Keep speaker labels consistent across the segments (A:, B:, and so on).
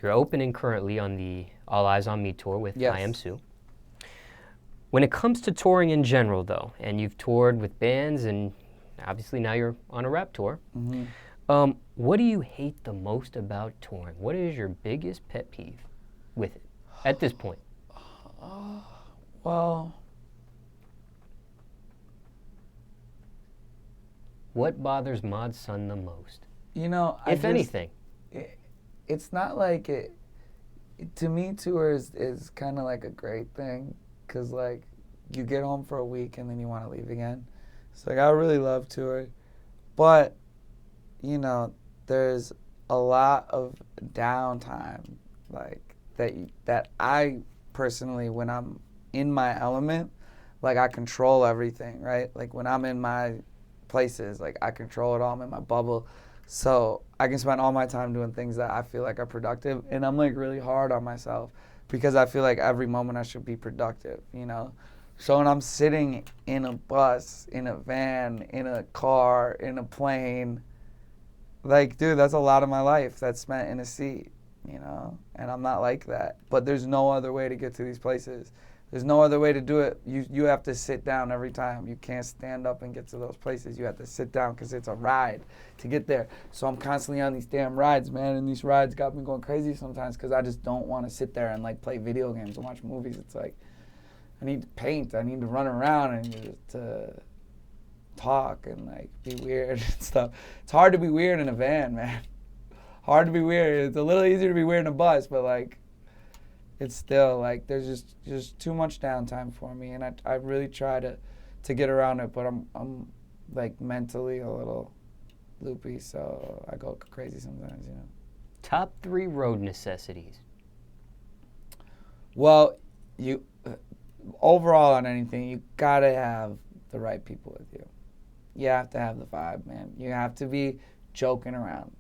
A: You're opening currently on the All Eyes on Me tour with Iamsu. When it comes to touring in general, though, and you've toured with bands, and obviously now you're on a rap tour, what do you hate the most about touring? What is your biggest pet peeve with it at this point?
B: Well,
A: what bothers Mod's son the most?
B: You know,
A: if anything.
B: It's not like it. To me, tour is kind of like a great thing, cause like you get home for a week and then you want to leave again. So like I really love touring, but you know, there's a lot of downtime like that I personally, when I'm in my element, like I control everything, right? Like when I'm in my places, like I control it all. I'm in my bubble. So I can spend all my time doing things that I feel like are productive, and I'm like really hard on myself because I feel like every moment I should be productive, you know? So when I'm sitting in a bus, in a van, in a car, in a plane, like, dude, that's a lot of my life that's spent in a seat, you know? And I'm not like that. But there's no other way to get to these places. There's no other way to do it. You have to sit down every time. You can't stand up and get to those places. You have to sit down because it's a ride to get there. So I'm constantly on these damn rides, man, and these rides got me going crazy sometimes because I just don't want to sit there and like play video games and watch movies. It's like I need to paint. I need to run around and to talk and like be weird and stuff. It's hard to be weird in a van, man. Hard to be weird. It's a little easier to be weird in a bus, but like it's still like there's just too much downtime for me, and I really try to get around it, but I'm like mentally a little loopy, so I go crazy sometimes, you know.
A: Top 3 road necessities.
B: Well, you overall on anything, you gotta have the right people with you. You have to have the vibe, man. You have to be joking around.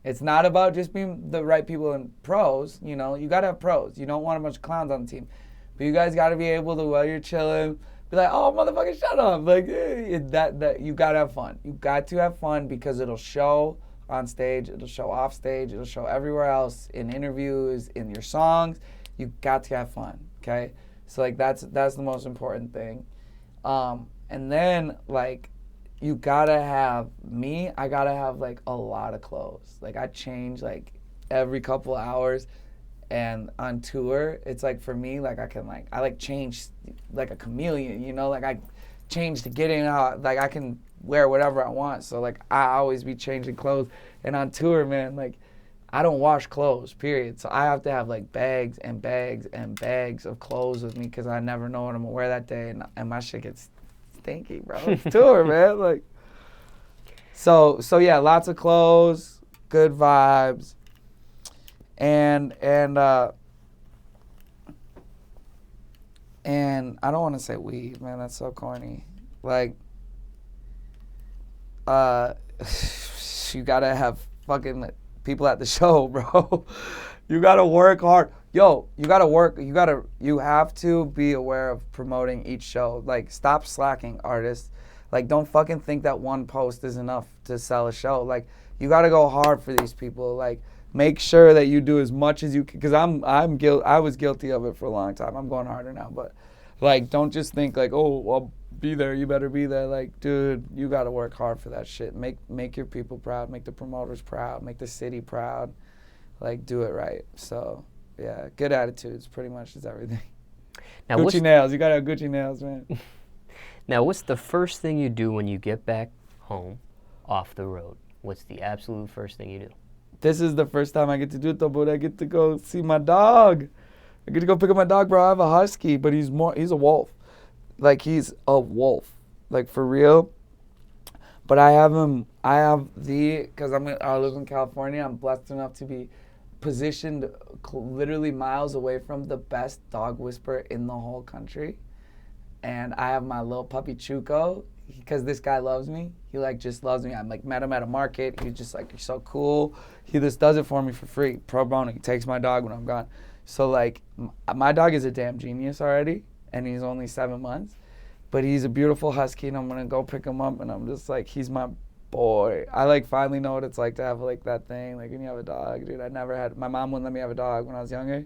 B: It's not about just being the right people and pros, you know. You got to have pros. You don't want a bunch of clowns on the team. But you guys got to be able to, while you're chilling, be like, oh, motherfucker, shut up. Like, that you got to have fun. You got to have fun because it'll show on stage. It'll show off stage. It'll show everywhere else, in interviews, in your songs. You got to have fun, okay? So, like, that's the most important thing. And then, like, you gotta have I gotta have like a lot of clothes. Like I change like every couple hours, and on tour, it's like for me, like I like change like a chameleon, you know, like I change to get in out, like I can wear whatever I want. So like I always be changing clothes, and on tour, man, like I don't wash clothes, period. So I have to have like bags and bags and bags of clothes with me because I never know what I'm gonna wear that day, and my shit gets stinky, bro. It's tour, man. Like, so yeah, lots of clothes, good vibes, and I don't want to say weed, man. That's so corny. Like, you gotta have fucking people at the show, bro. You gotta work hard. Yo, you have to be aware of promoting each show. Like, stop slacking, artists. Like, don't fucking think that one post is enough to sell a show. Like, you gotta go hard for these people. Like, make sure that you do as much as you can. Cause I was guilty of it for a long time. I'm going harder now, but like, don't just think like, oh, well, be there. You better be there. Like, dude, you gotta work hard for that shit. Make your people proud. Make the promoters proud. Make the city proud. Like, do it right. So, yeah, good attitudes pretty much is everything. Now, Gucci nails. You got to have Gucci nails, man.
A: Now, what's the first thing you do when you get back home off the road? What's the absolute first thing you do?
B: This is the first time I get to do it, though, but I get to go see my dog. I get to go pick up my dog, bro. I have a husky, but he's a wolf. Like, he's a wolf. Like, for real. But because I live in California, I'm blessed enough to be positioned literally miles away from the best dog whisperer in the whole country. And I have my little puppy Chuco, because this guy loves me. He like just loves me. I like met him at a market. He's just like, you're so cool. He just does it for me for free, pro bono. He takes my dog when I'm gone. So like, my dog is a damn genius already, and he's only 7 months. But he's a beautiful husky, and I'm gonna go pick him up, and I'm just like, he's my boy. I like finally know what it's like to have like that thing. Like when you have a dog, dude. I never had. My mom wouldn't let me have a dog when I was younger.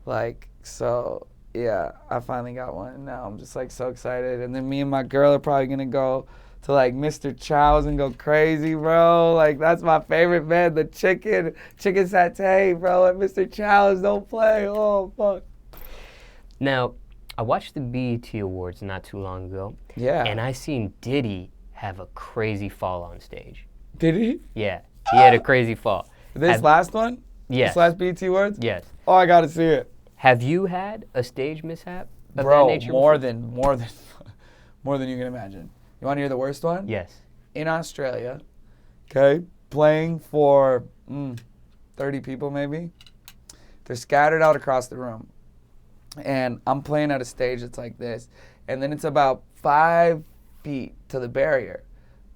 B: Like so, yeah. I finally got one. And now I'm just like so excited. And then me and my girl are probably gonna go to like Mr. Chow's and go crazy, bro. Like that's my favorite, man. The chicken satay, bro, at Mr. Chow's. Don't play. Oh fuck.
A: Now, I watched the BET Awards not too long ago.
B: Yeah.
A: And I seen Diddy have a crazy fall on stage.
B: Did he?
A: Yeah, he had a crazy fall.
B: This last one?
A: Yes.
B: This last BET Awards?
A: Yes.
B: Oh, I gotta see it.
A: Have you had a stage mishap of
B: Bro,
A: that nature
B: more
A: before?
B: more than you can imagine. You want to hear the worst one?
A: Yes.
B: In Australia, okay, playing for 30 people maybe. They're scattered out across the room. And I'm playing at a stage that's like this. And then it's about 5 feet to the barrier,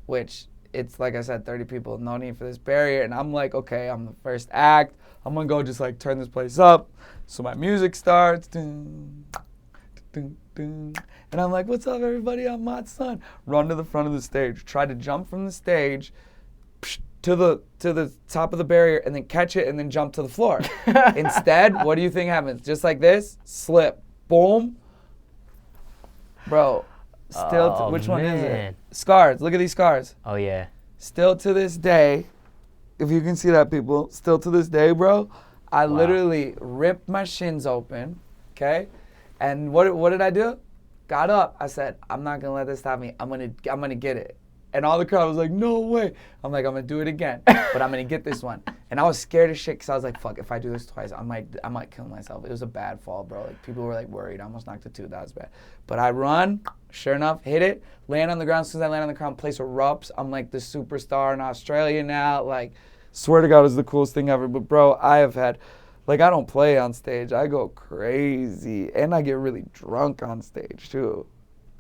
B: which it's, like I said, 30 people, no need for this barrier. And I'm like, okay, I'm the first act. I'm going to go just like turn this place up. So my music starts. Dun, dun, dun. And I'm like, what's up, everybody? I'm Matt's son. Run to the front of the stage. Try to jump from the stage to the top of the barrier and then catch it and then jump to the floor. Instead, what do you think happens? Just like this, slip, boom. Bro, still, which one is it? Scars. Look at these scars.
A: Oh, yeah.
B: Still to this day, if you can see that, people, still to this day, bro, I literally ripped my shins open, okay? And what did I do? Got up. I said, I'm not gonna let this stop me. I'm gonna get it. And all the crowd was like, no way. I'm like, I'm gonna do it again, but I'm gonna get this one. And I was scared as shit because I was like, fuck, if I do this twice, I might kill myself. It was a bad fall, bro. Like people were like worried. I almost knocked a tooth. That was bad. But I run, sure enough, hit it, land on the ground. As soon as I land on the ground, place erupts. I'm like the superstar in Australia now. Like, swear to God, it's the coolest thing ever. But bro, I have had, like, I don't play on stage. I go crazy, and I get really drunk on stage too,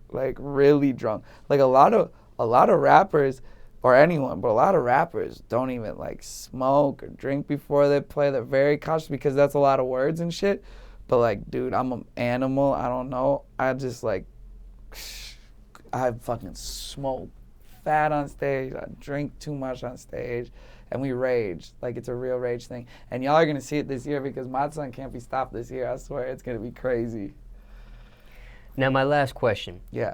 B: like really drunk. Like a lot of rappers, or anyone, but a lot of rappers don't even like smoke or drink before they play. They're very cautious because that's a lot of words and shit. But like, dude, I'm an animal. I don't know. I just like, I fucking smoke fat on stage. I drink too much on stage. And we rage. Like, it's a real rage thing. And y'all are going to see it this year because my son can't be stopped this year. I swear, it's going to be crazy.
A: Now, my last question.
B: Yeah.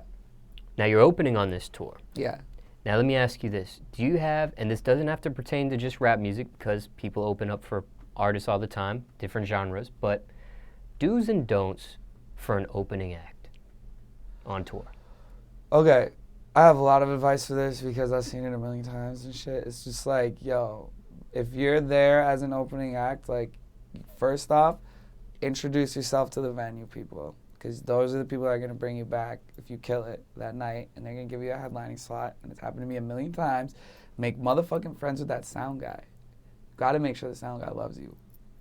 A: Now, you're opening on this tour.
B: Yeah.
A: Now, let me ask you this. Do you have, and this doesn't have to pertain to just rap music because people open up for artists all the time, different genres, but do's and don'ts for an opening act on tour?
B: Okay. I have a lot of advice for this because I've seen it a million times and shit. It's just like, yo, if you're there as an opening act, like, first off, introduce yourself to the venue people because those are the people that are going to bring you back if you kill it that night, and they're going to give you a headlining slot, and it's happened to me a million times. Make motherfucking friends with that sound guy. Got to make sure the sound guy loves you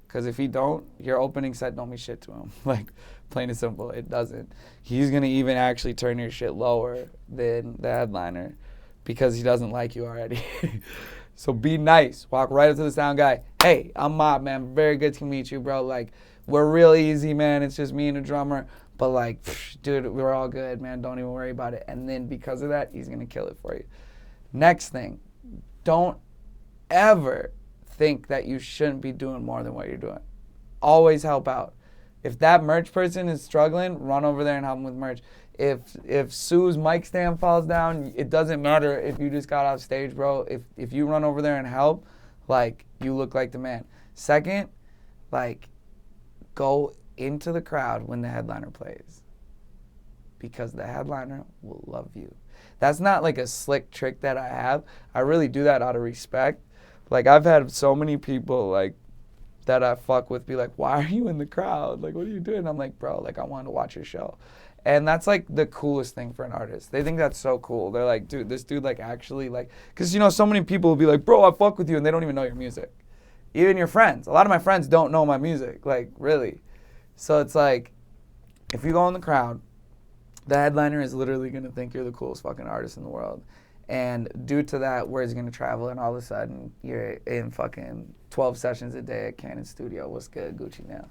B: because if he don't, your opening set don't mean shit to him. Like, plain and simple, it doesn't. He's going to even actually turn your shit lower than the headliner because he doesn't like you already. So be nice. Walk right up to the sound guy. Hey, I'm Mob, man. Very good to meet you, bro. Like, we're real easy, man. It's just me and a drummer. But, like, dude, we're all good, man. Don't even worry about it. And then because of that, he's going to kill it for you. Next thing, don't ever think that you shouldn't be doing more than what you're doing. Always help out. If that merch person is struggling, run over there and help them with merch. If Sue's mic stand falls down, it doesn't matter if you just got off stage, bro. If you run over there and help, like, you look like the man. Second, like, go into the crowd when the headliner plays because the headliner will love you. That's not like a slick trick that I have. I really do that out of respect. Like, I've had so many people, like, that I fuck with be like, why are you in the crowd? Like, what are you doing? And I'm like, bro, like, I wanted to watch your show. And that's, like, the coolest thing for an artist. They think that's so cool. They're like, dude, this dude, like, actually, like, because, you know, so many people will be like, bro, I fuck with you, and they don't even know your music. Even your friends. A lot of my friends don't know my music, like, really. So it's like, if you go in the crowd, the headliner is literally going to think you're the coolest fucking artist in the world. And due to that, word's going to travel, and all of a sudden, you're in fucking 12 sessions a day at Cannon Studio. What's good, Gucci now?